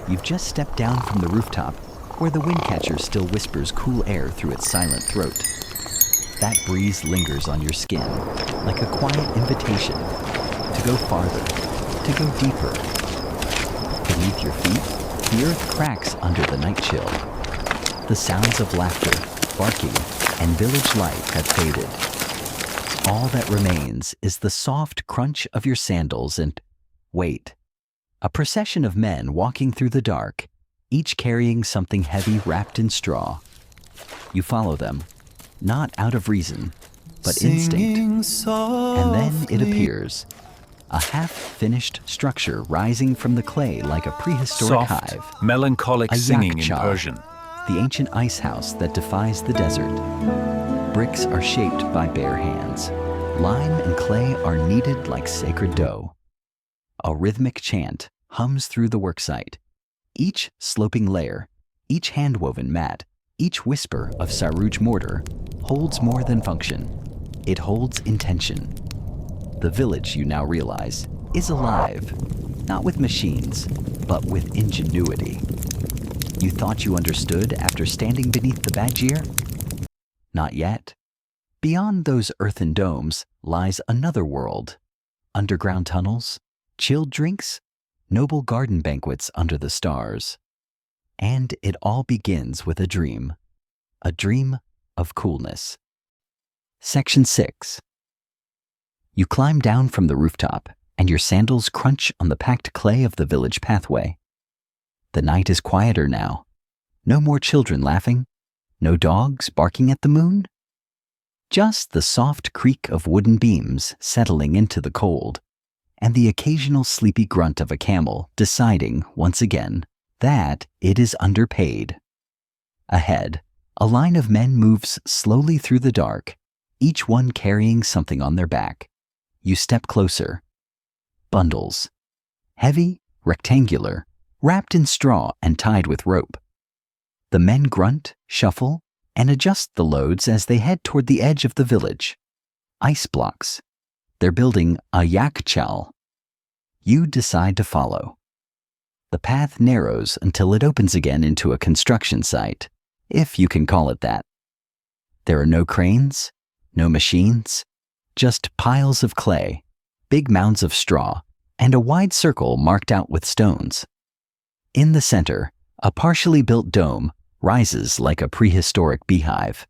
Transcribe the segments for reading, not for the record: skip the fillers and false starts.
You've just stepped down from the rooftop, where the windcatcher still whispers cool air through its silent throat. That breeze lingers on your skin, like a quiet invitation to go farther, to go deeper. Beneath your feet, the earth cracks under the night chill. The sounds of laughter, barking, and village life have faded. All that remains is the soft crunch of your sandals and, wait, a procession of men walking through the dark, each carrying something heavy wrapped in straw. You follow them, not out of reason, but instinct. And then it appears, a half-finished structure rising from the clay like a prehistoric Soft, hive. melancholic A singing in Yakhchal, Persian. the ancient ice house that defies the desert. Bricks are shaped by bare hands. Lime and clay are kneaded like sacred dough. A rhythmic chant hums through the worksite. Each sloping layer, each hand-woven mat, each whisper of Saruj mortar holds more than function. It holds intention. The village, you now realize, is alive, not with machines, but with ingenuity. You thought you understood after standing beneath the badger? Not yet. Beyond those earthen domes lies another world. Underground tunnels, chilled drinks, noble garden banquets under the stars. And it all begins with a dream of coolness. Section 6. You climb down from the rooftop, and your sandals crunch on the packed clay of the village pathway. The night is quieter now. No more children laughing, no dogs barking at the moon. Just the soft creak of wooden beams settling into the cold, and the occasional sleepy grunt of a camel deciding, once again, that it is underpaid. Ahead, a line of men moves slowly through the dark, each one carrying something on their back. You step closer. Bundles. Heavy, rectangular, wrapped in straw and tied with rope. The men grunt, shuffle, and adjust the loads as they head toward the edge of the village. Ice blocks. They're building a Yakhchal. You decide to follow. The path narrows until it opens again into a construction site, if you can call it that. There are no cranes, no machines, just piles of clay, big mounds of straw, and a wide circle marked out with stones. In the center, a partially built dome rises like a prehistoric beehive.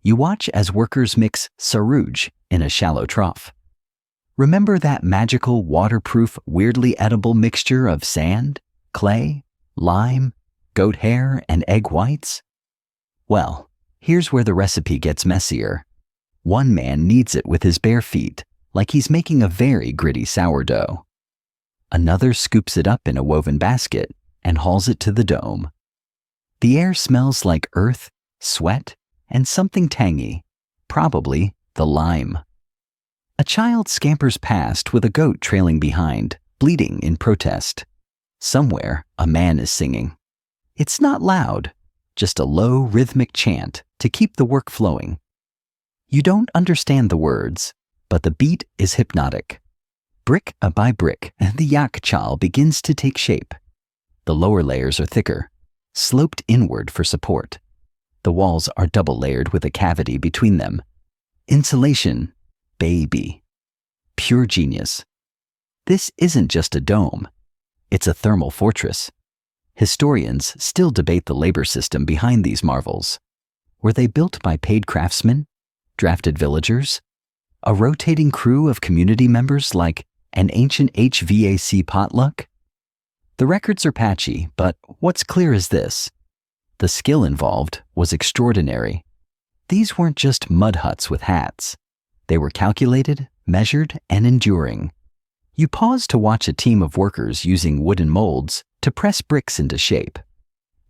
You watch as workers mix saruj in a shallow trough. Remember that magical, waterproof, weirdly edible mixture of sand, clay, lime, goat hair, and egg whites? Well, here's where the recipe gets messier. One man kneads it with his bare feet, like he's making a very gritty sourdough. Another scoops it up in a woven basket and hauls it to the dome. The air smells like earth, sweat, and something tangy, probably the lime. A child scampers past with a goat trailing behind, bleating in protest. Somewhere, a man is singing. It's not loud, just a low, rhythmic chant to keep the work flowing. You don't understand the words, but the beat is hypnotic. Brick by brick, the Yakhchal begins to take shape. The lower layers are thicker, sloped inward for support. The walls are double layered with a cavity between them. Insulation, baby. Pure genius. This isn't just a dome. It's a thermal fortress. Historians still debate the labor system behind these marvels. Were they built by paid craftsmen, drafted villagers, a rotating crew of community members like an ancient HVAC potluck? The records are patchy, but what's clear is this. The skill involved was extraordinary. These weren't just mud huts with hats. They were calculated, measured, and enduring. You pause to watch a team of workers using wooden molds to press bricks into shape.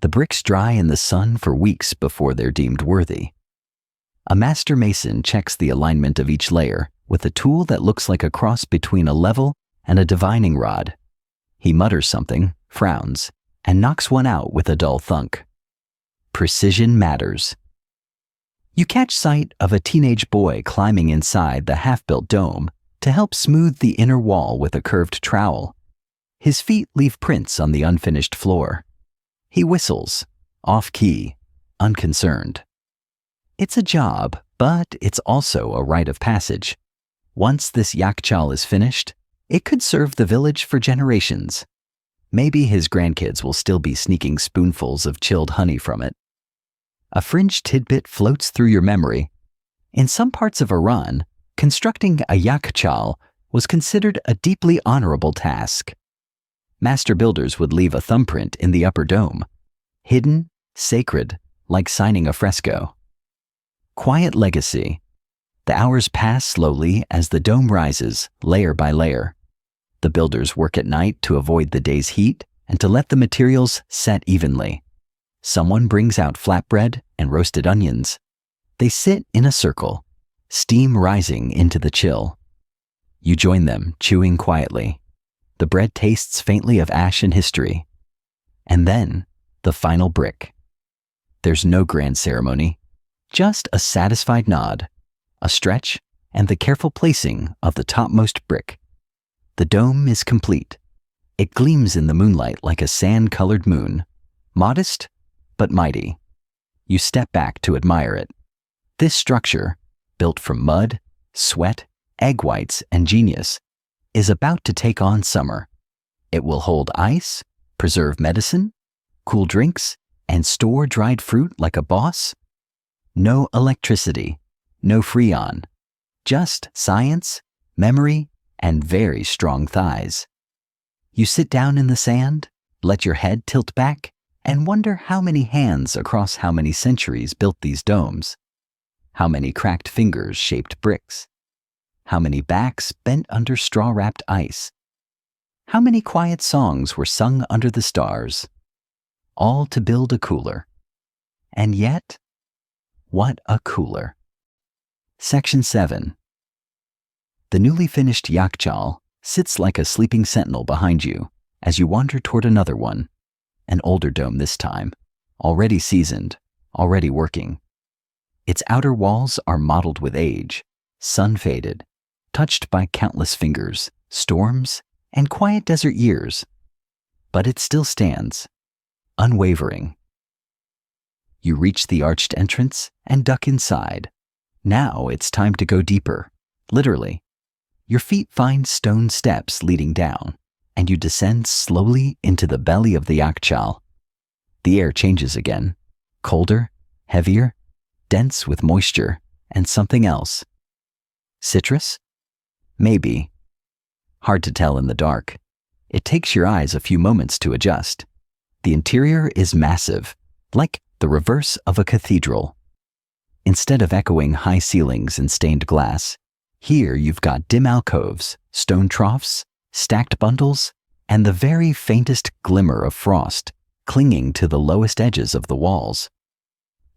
The bricks dry in the sun for weeks before they're deemed worthy. A master mason checks the alignment of each layer with a tool that looks like a cross between a level and a divining rod. He mutters something, frowns, and knocks one out with a dull thunk. Precision matters. You catch sight of a teenage boy climbing inside the half-built dome to help smooth the inner wall with a curved trowel. His feet leave prints on the unfinished floor, He whistles, off-key, unconcerned. It's a job, but it's also a rite of passage. Once this Yakhchal is finished, it could serve the village for generations. Maybe his grandkids will still be sneaking spoonfuls of chilled honey from it. A fringe tidbit floats through your memory. In some parts of Iran, constructing a Yakhchal was considered a deeply honorable task. Master builders would leave a thumbprint in the upper dome, hidden, sacred, like signing a fresco. Quiet legacy. The hours pass slowly as the dome rises, layer by layer. The builders work at night to avoid the day's heat and to let the materials set evenly. Someone brings out flatbread and roasted onions. They sit in a circle, steam rising into the chill. You join them, chewing quietly. The bread tastes faintly of ash and history. And then, the final brick. There's no grand ceremony, just a satisfied nod, a stretch, and the careful placing of the topmost brick. The dome is complete. It gleams in the moonlight like a sand-colored moon, modest but mighty. You step back to admire it. This structure, built from mud, sweat, egg whites, and genius, is about to take on summer. It will hold ice, preserve medicine, cool drinks, and store dried fruit like a boss. No electricity, no freon, just science, memory, and very strong thighs. You sit down in the sand, let your head tilt back, and wonder how many hands across how many centuries built these domes, how many cracked fingers shaped bricks, how many backs bent under straw-wrapped ice, how many quiet songs were sung under the stars, all to build a cooler. And yet, what a cooler. Section 7. The newly finished Yakhchal sits like a sleeping sentinel behind you as you wander toward another one, an older dome this time, already seasoned, already working. Its outer walls are mottled with age, sun-faded, touched by countless fingers, storms, and quiet desert years. But it still stands, unwavering. You reach the arched entrance and duck inside. Now it's time to go deeper, literally. Your feet find stone steps leading down, and you descend slowly into the belly of the Yakhchal. The air changes again, colder, heavier, dense with moisture and something else. Citrus? Maybe. Hard to tell in the dark. It takes your eyes a few moments to adjust. The interior is massive, like the reverse of a cathedral. Instead of echoing high ceilings and stained glass, here you've got dim alcoves, stone troughs, stacked bundles, and the very faintest glimmer of frost clinging to the lowest edges of the walls.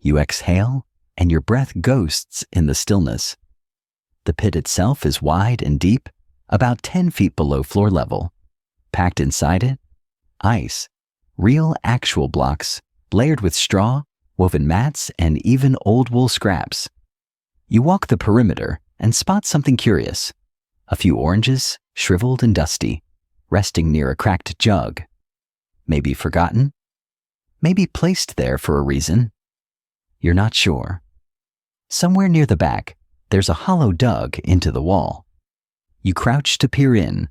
You exhale, and your breath ghosts in the stillness. The pit itself is wide and deep, about 10 feet below floor level. Packed inside it, ice, real actual blocks, layered with straw, woven mats, and even old wool scraps. You walk the perimeter and spot something curious. A few oranges, shriveled and dusty, resting near a cracked jug. Maybe forgotten? Maybe placed there for a reason? You're not sure. Somewhere near the back, there's a hollow dug into the wall. You crouch to peer in.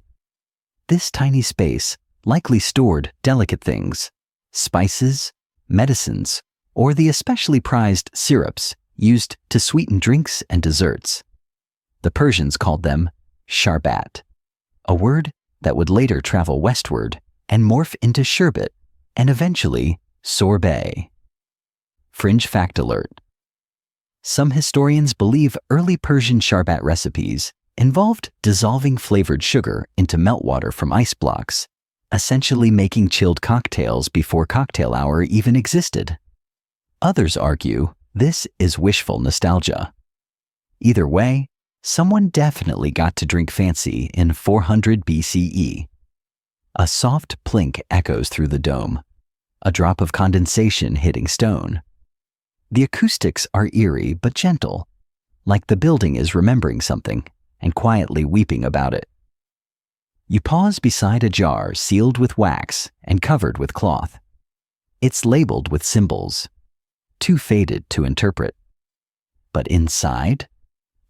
This tiny space likely stored delicate things, spices, medicines, or the especially prized syrups used to sweeten drinks and desserts. The Persians called them sharbat, a word that would later travel westward and morph into sherbet and eventually sorbet. Fringe fact alert. Some historians believe early Persian sharbat recipes involved dissolving flavored sugar into meltwater from ice blocks, essentially making chilled cocktails before cocktail hour even existed. Others argue this is wishful nostalgia. Either way, someone definitely got to drink fancy in 400 BCE. A soft plink echoes through the dome, a drop of condensation hitting stone. The acoustics are eerie but gentle, like the building is remembering something and quietly weeping about it. You pause beside a jar sealed with wax and covered with cloth. It's labeled with symbols, too faded to interpret. But inside,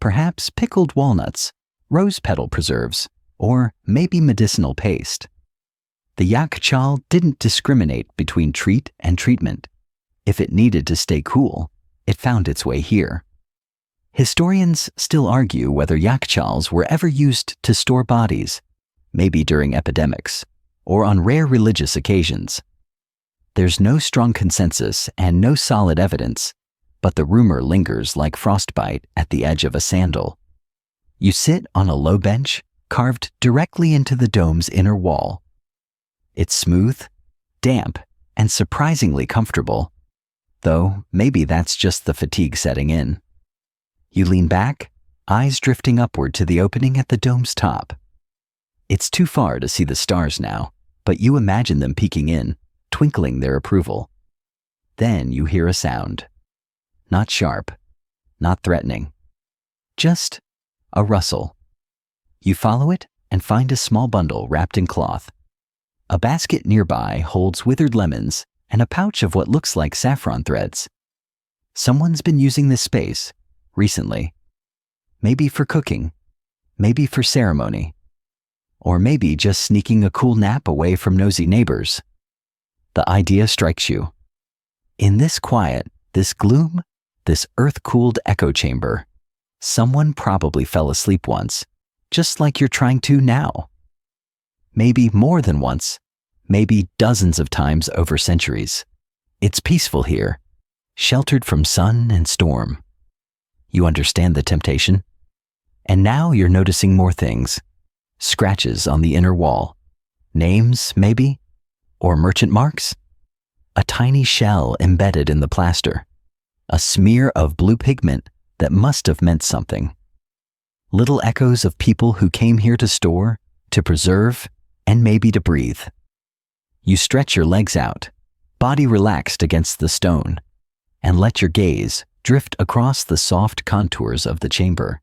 perhaps pickled walnuts, rose petal preserves, or maybe medicinal paste. The Yakhchal didn't discriminate between treat and treatment. If it needed to stay cool, it found its way here. Historians still argue whether Yakhchals were ever used to store bodies, maybe during epidemics, or on rare religious occasions. There's no strong consensus and no solid evidence, but the rumor lingers like frostbite at the edge of a sandal. You sit on a low bench carved directly into the dome's inner wall. It's smooth, damp, and surprisingly comfortable, though maybe that's just the fatigue setting in. You lean back, eyes drifting upward to the opening at the dome's top. It's too far to see the stars now, but you imagine them peeking in, twinkling their approval. Then you hear a sound. Not sharp, not threatening. Just a rustle. You follow it and find a small bundle wrapped in cloth. A basket nearby holds withered lemons and a pouch of what looks like saffron threads. Someone's been using this space recently. Maybe for cooking, maybe for ceremony, or maybe just sneaking a cool nap away from nosy neighbors. The idea strikes you. In this quiet, this gloom, this earth-cooled echo chamber, someone probably fell asleep once, just like you're trying to now. Maybe more than once, maybe dozens of times over centuries. It's peaceful here, sheltered from sun and storm. You understand the temptation. And now you're noticing more things. Scratches on the inner wall. Names, maybe? Or merchant marks? A tiny shell embedded in the plaster. A smear of blue pigment that must have meant something. Little echoes of people who came here to store, to preserve, and maybe to breathe. You stretch your legs out, body relaxed against the stone, and let your gaze drift across the soft contours of the chamber.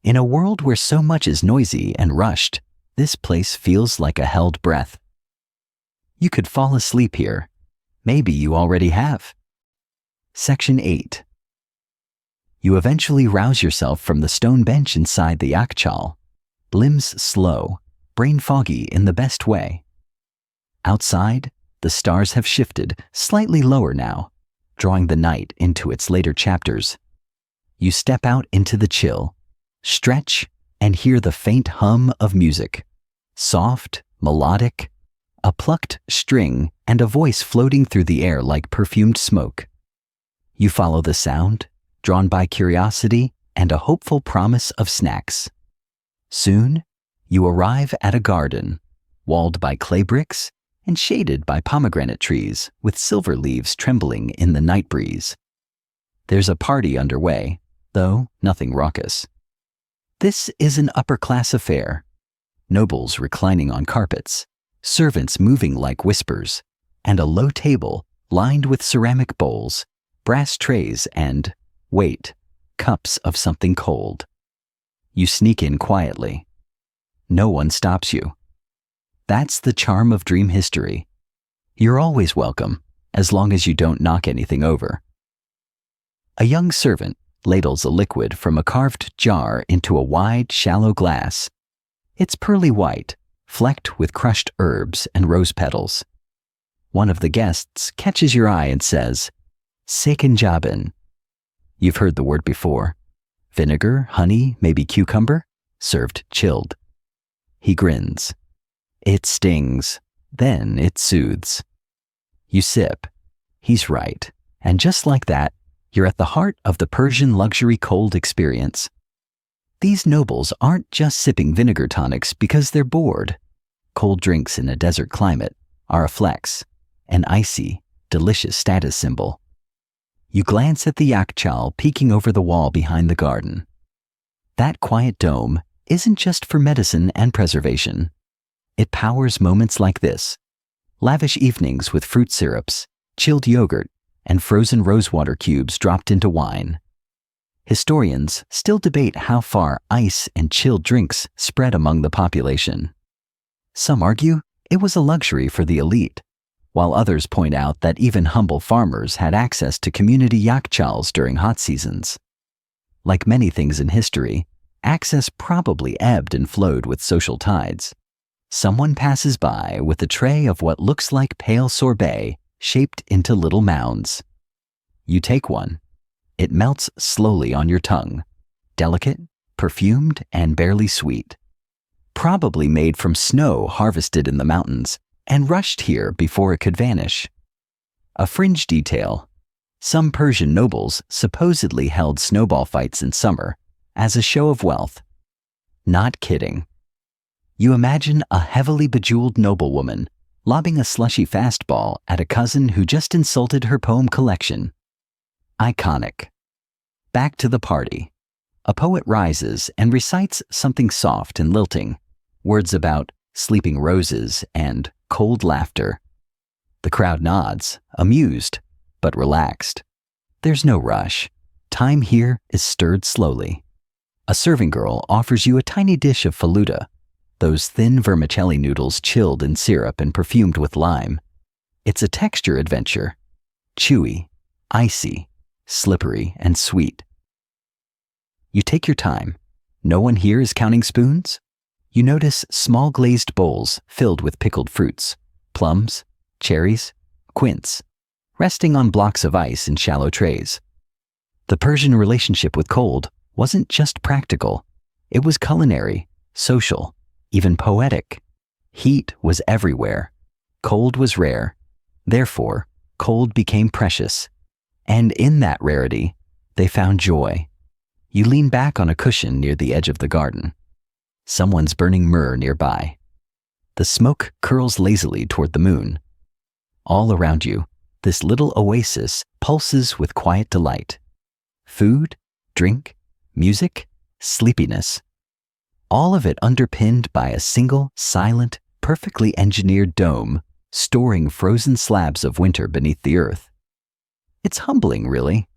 In a world where so much is noisy and rushed, this place feels like a held breath. You could fall asleep here. Maybe you already have. Section 8. You eventually rouse yourself from the stone bench inside the Yakhchal, limbs slow, brain foggy in the best way. Outside, the stars have shifted slightly lower now, drawing the night into its later chapters. You step out into the chill, stretch, and hear the faint hum of music. Soft, melodic, a plucked string and a voice floating through the air like perfumed smoke. You follow the sound, drawn by curiosity and a hopeful promise of snacks. Soon, you arrive at a garden, walled by clay bricks and shaded by pomegranate trees with silver leaves trembling in the night breeze. There's a party underway, though nothing raucous. This is an upper-class affair. Nobles reclining on carpets, servants moving like whispers, and a low table lined with ceramic bowls, brass trays, and, wait, cups of something cold. You sneak in quietly. No one stops you. That's the charm of dream history. You're always welcome, as long as you don't knock anything over. A young servant ladles a liquid from a carved jar into a wide, shallow glass. It's pearly white, flecked with crushed herbs and rose petals. One of the guests catches your eye and says, "Sekinjabin." You've heard the word before. Vinegar, honey, maybe cucumber, served chilled. He grins. It stings, then it soothes. You sip. He's right. And just like that, you're at the heart of the Persian luxury cold experience. These nobles aren't just sipping vinegar tonics because they're bored. Cold drinks in a desert climate are a flex, an icy, delicious status symbol. You glance at the Yakhchal peeking over the wall behind the garden. That quiet dome isn't just for medicine and preservation. It powers moments like this. Lavish evenings with fruit syrups, chilled yogurt, and frozen rosewater cubes dropped into wine. Historians still debate how far ice and chilled drinks spread among the population. Some argue it was a luxury for the elite, while others point out that even humble farmers had access to community yakhchals during hot seasons. Like many things in history, access probably ebbed and flowed with social tides. Someone passes by with a tray of what looks like pale sorbet shaped into little mounds. You take one. It melts slowly on your tongue, delicate, perfumed, and barely sweet. Probably made from snow harvested in the mountains and rushed here before it could vanish. A fringe detail. Some Persian nobles supposedly held snowball fights in summer as a show of wealth. Not kidding. You imagine a heavily bejeweled noblewoman lobbing a slushy fastball at a cousin who just insulted her poem collection. Iconic. Back to the party. A poet rises and recites something soft and lilting, words about sleeping roses and cold laughter. The crowd nods, amused, but relaxed. There's no rush. Time here is stirred slowly. A serving girl offers you a tiny dish of faluda, those thin vermicelli noodles chilled in syrup and perfumed with lime. It's a texture adventure. Chewy, icy, slippery, and sweet. You take your time. No one here is counting spoons. You notice small glazed bowls filled with pickled fruits, plums, cherries, quince, resting on blocks of ice in shallow trays. The Persian relationship with cold wasn't just practical. It was culinary, social, even poetic. Heat was everywhere. Cold was rare. Therefore, cold became precious. And in that rarity, they found joy. You lean back on a cushion near the edge of the garden. Someone's burning myrrh nearby. The smoke curls lazily toward the moon. All around you, this little oasis pulses with quiet delight. Food, drink, music, sleepiness. All of it underpinned by a single, silent, perfectly engineered dome storing frozen slabs of winter beneath the earth. It's humbling, really,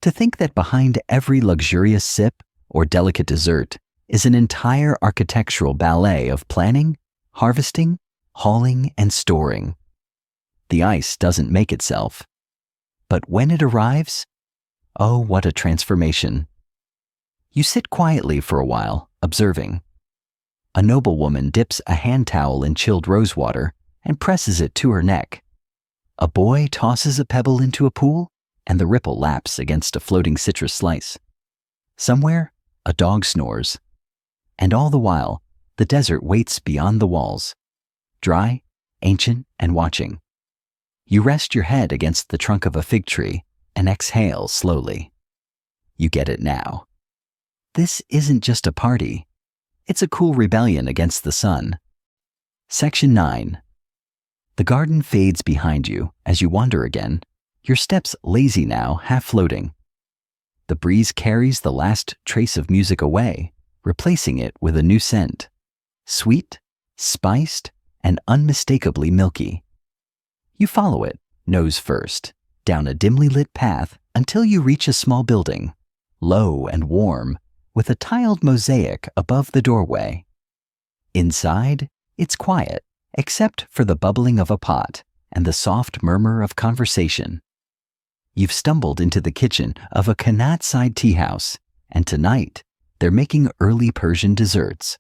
to think that behind every luxurious sip or delicate dessert is an entire architectural ballet of planning, harvesting, hauling, and storing. The ice doesn't make itself. But when it arrives, oh, what a transformation. You sit quietly for a while, observing. A noblewoman dips a hand towel in chilled rosewater and presses it to her neck. A boy tosses a pebble into a pool, and the ripple laps against a floating citrus slice. Somewhere, a dog snores. And all the while, the desert waits beyond the walls, dry, ancient, and watching. You rest your head against the trunk of a fig tree and exhale slowly. You get it now. This isn't just a party. It's a cool rebellion against the sun. Section 9. The garden fades behind you as you wander again, your steps lazy now, half floating. The breeze carries the last trace of music away, replacing it with a new scent. Sweet, spiced, and unmistakably milky. You follow it, nose first, down a dimly lit path until you reach a small building, low and warm, with a tiled mosaic above the doorway. Inside, it's quiet, except for the bubbling of a pot and the soft murmur of conversation. You've stumbled into the kitchen of a Qanat-side tea house, and tonight, they're making early Persian desserts.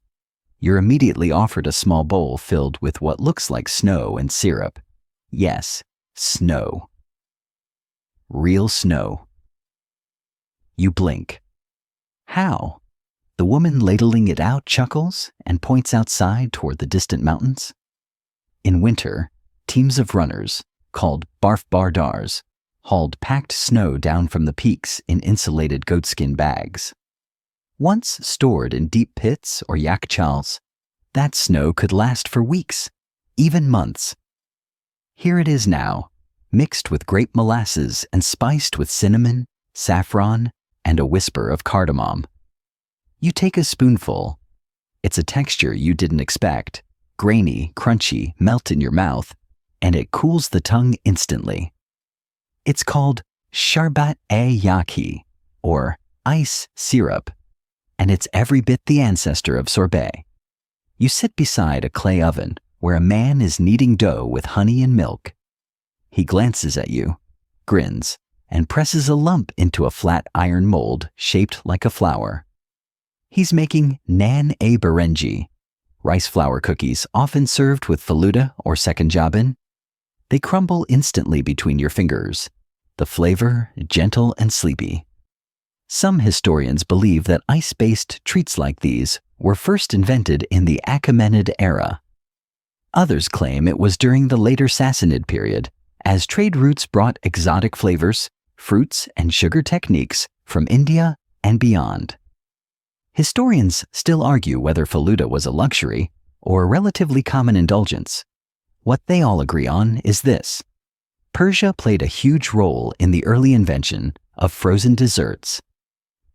You're immediately offered a small bowl filled with what looks like snow and syrup. Yes, snow. Real snow. You blink. How? The woman ladling it out chuckles and points outside toward the distant mountains. In winter, teams of runners, called barf bardars, hauled packed snow down from the peaks in insulated goatskin bags. Once stored in deep pits or yakhchals, that snow could last for weeks, even months. Here it is now, mixed with grape molasses and spiced with cinnamon, saffron, and a whisper of cardamom. You take a spoonful. It's a texture you didn't expect, grainy, crunchy, melt in your mouth, and it cools the tongue instantly. It's called sharbat-e-yakhi, or ice syrup, and it's every bit the ancestor of sorbet. You sit beside a clay oven where a man is kneading dough with honey and milk, He glances at you, grins, and presses a lump into a flat iron mold shaped like a flower. He's making nan-e-berenji, rice flour cookies often served with faluda or sekanjabin. They crumble instantly between your fingers, the flavor gentle and sleepy. Some historians believe that ice-based treats like these were first invented in the Achaemenid era. Others claim it was during the later Sassanid period, as trade routes brought exotic flavors, fruits, and sugar techniques from India and beyond. Historians still argue whether faluda was a luxury or a relatively common indulgence. What they all agree on is this: Persia played a huge role in the early invention of frozen desserts.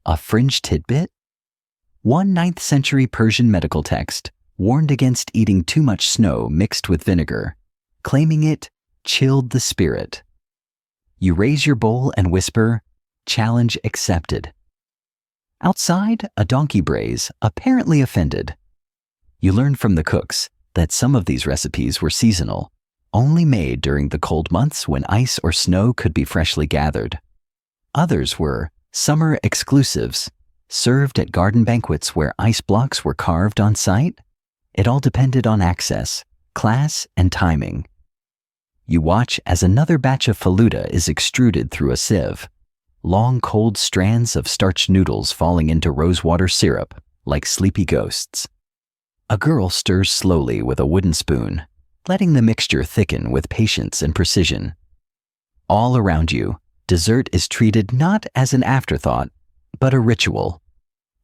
A fringe tidbit? One 9th century Persian medical text warned against eating too much snow mixed with vinegar, claiming it chilled the spirit. You raise your bowl and whisper, "Challenge accepted." Outside, a donkey brays, apparently offended. You learn from the cooks that some of these recipes were seasonal, only made during the cold months when ice or snow could be freshly gathered. Others were summer exclusives, served at garden banquets where ice blocks were carved on site. It all depended on access, class, and timing. You watch as another batch of faluda is extruded through a sieve, long cold strands of starched noodles falling into rosewater syrup like sleepy ghosts. A girl stirs slowly with a wooden spoon, letting the mixture thicken with patience and precision. All around you, dessert is treated not as an afterthought, but a ritual,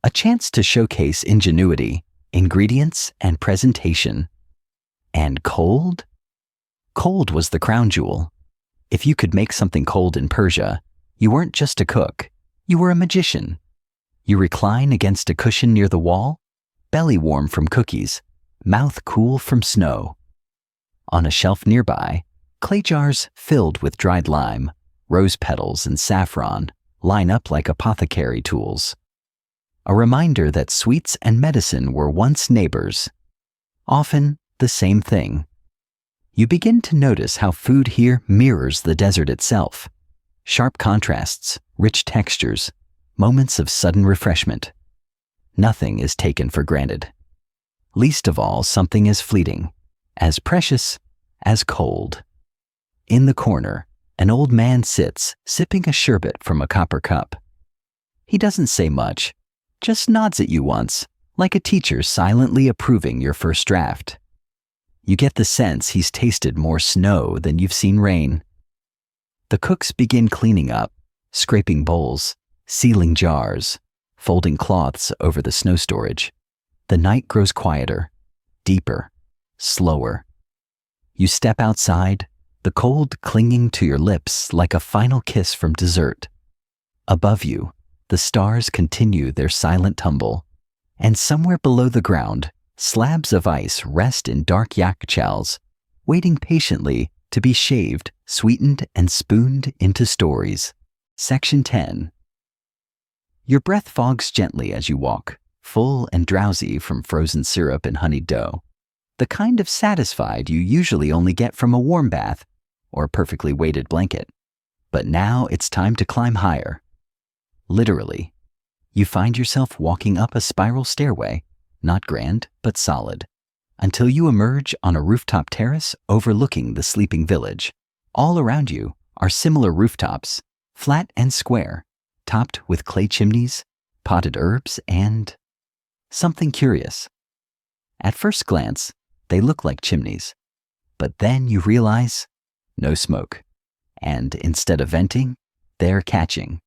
a chance to showcase ingenuity, ingredients, and presentation. And cold? Cold was the crown jewel. If you could make something cold in Persia, you weren't just a cook, you were a magician. You recline against a cushion near the wall, belly warm from cookies, mouth cool from snow. On a shelf nearby, clay jars filled with dried lime, rose petals, and saffron line up like apothecary tools. A reminder that sweets and medicine were once neighbors, often the same thing. You begin to notice how food here mirrors the desert itself. Sharp contrasts, rich textures, moments of sudden refreshment. Nothing is taken for granted. Least of all, something as fleeting, as precious as cold. In the corner, an old man sits, sipping a sherbet from a copper cup. He doesn't say much, just nods at you once, like a teacher silently approving your first draft. You get the sense he's tasted more snow than you've seen rain. The cooks begin cleaning up, scraping bowls, sealing jars, folding cloths over the snow storage. The night grows quieter, deeper, slower. You step outside, the cold clinging to your lips like a final kiss from dessert. Above you, the stars continue their silent tumble, and somewhere below the ground, slabs of ice rest in dark Yakhchals, waiting patiently to be shaved, sweetened, and spooned into stories. Section 10. Your breath fogs gently as you walk, full and drowsy from frozen syrup and honeyed dough, the kind of satisfied you usually only get from a warm bath or a perfectly weighted blanket. But now it's time to climb higher. Literally, you find yourself walking up a spiral stairway, not grand, but solid, until you emerge on a rooftop terrace overlooking the sleeping village. All around you are similar rooftops, flat and square, topped with clay chimneys, potted herbs, and something curious. At first glance, they look like chimneys, but then you realize no smoke, and instead of venting, they're catching.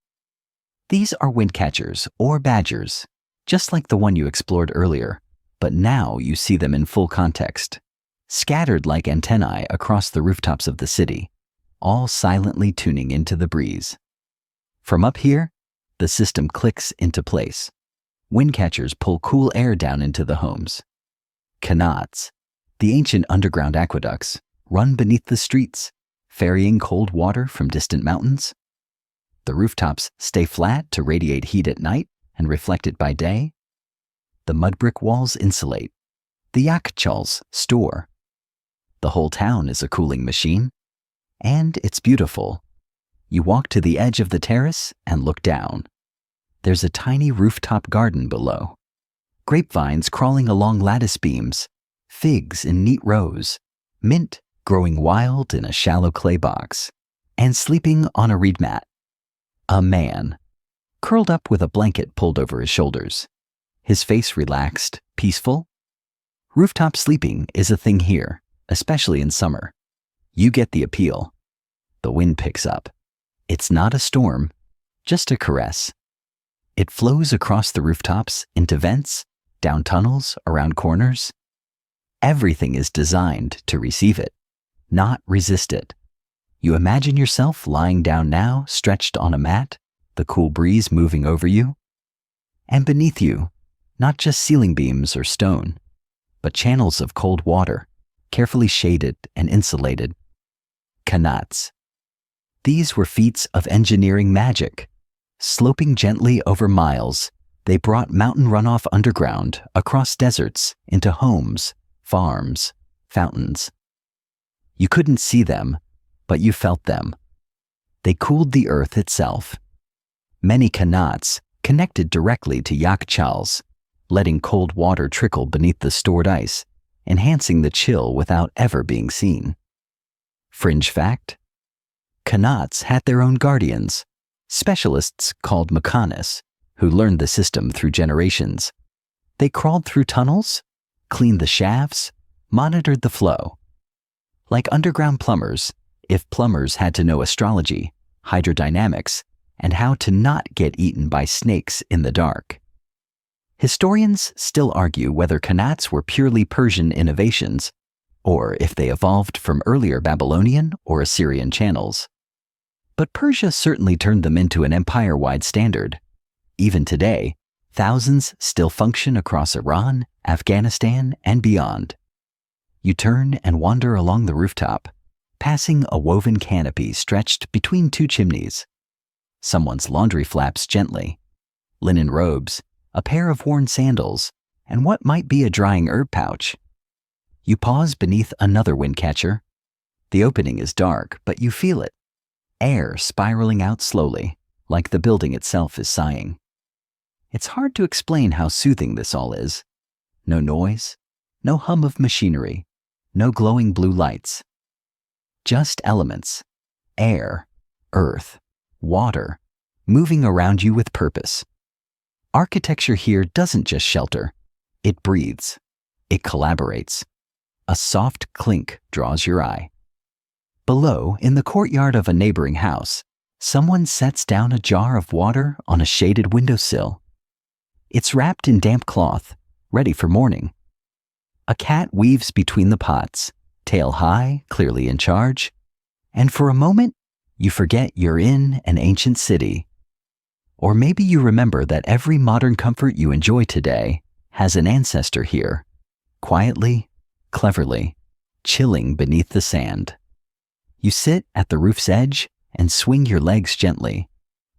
These are windcatchers or badgers, just like the one you explored earlier, but now you see them in full context, scattered like antennae across the rooftops of the city, all silently tuning into the breeze. From up here, the system clicks into place. Windcatchers pull cool air down into the homes. Qanats, the ancient underground aqueducts, run beneath the streets, ferrying cold water from distant mountains. The rooftops stay flat to radiate heat at night and reflect it by day. The mud brick walls insulate. The Yakhchals store. The whole town is a cooling machine. And it's beautiful. You walk to the edge of the terrace and look down. There's a tiny rooftop garden below. Grapevines crawling along lattice beams, figs in neat rows, mint growing wild in a shallow clay box, and sleeping on a reed mat. A man, curled up with a blanket pulled over his shoulders. His face relaxed, peaceful. Rooftop sleeping is a thing here, especially in summer. You get the appeal. The wind picks up. It's not a storm, just a caress. It flows across the rooftops, into vents, down tunnels, around corners. Everything is designed to receive it, not resist it. You imagine yourself lying down now, stretched on a mat, the cool breeze moving over you. And beneath you, not just ceiling beams or stone, but channels of cold water, carefully shaded and insulated. Qanats. These were feats of engineering magic. Sloping gently over miles, they brought mountain runoff underground, across deserts, into homes, farms, fountains. You couldn't see them, but you felt them. They cooled the earth itself. Many qanats connected directly to Yakhchals, letting cold water trickle beneath the stored ice, enhancing the chill without ever being seen. Fringe fact: qanats had their own guardians, specialists called mekanis, who learned the system through generations. They crawled through tunnels, cleaned the shafts, monitored the flow. Like underground plumbers, if plumbers had to know astrology, hydrodynamics, and how to not get eaten by snakes in the dark. Historians still argue whether qanats were purely Persian innovations, or if they evolved from earlier Babylonian or Assyrian channels. But Persia certainly turned them into an empire-wide standard. Even today, thousands still function across Iran, Afghanistan, and beyond. You turn and wander along the rooftop, passing a woven canopy stretched between two chimneys. Someone's laundry flaps gently. Linen robes, a pair of worn sandals, and what might be a drying herb pouch. You pause beneath another windcatcher. The opening is dark, but you feel it. Air spiraling out slowly, like the building itself is sighing. It's hard to explain how soothing this all is. No noise, no hum of machinery, no glowing blue lights. Just elements, air, earth, water, moving around you with purpose. Architecture here doesn't just shelter, it breathes, it collaborates. A soft clink draws your eye. Below, in the courtyard of a neighboring house, someone sets down a jar of water on a shaded windowsill. It's wrapped in damp cloth, ready for morning. A cat weaves between the pots, tail high, clearly in charge, and for a moment, you forget you're in an ancient city. Or maybe you remember that every modern comfort you enjoy today has an ancestor here, quietly, cleverly, chilling beneath the sand. You sit at the roof's edge and swing your legs gently,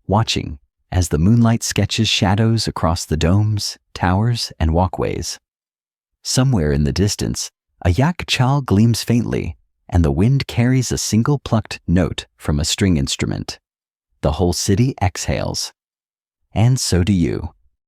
watching as the moonlight sketches shadows across the domes, towers, and walkways. Somewhere in the distance, a Yakhchal gleams faintly, and the wind carries a single plucked note from a string instrument. The whole city exhales. And so do you.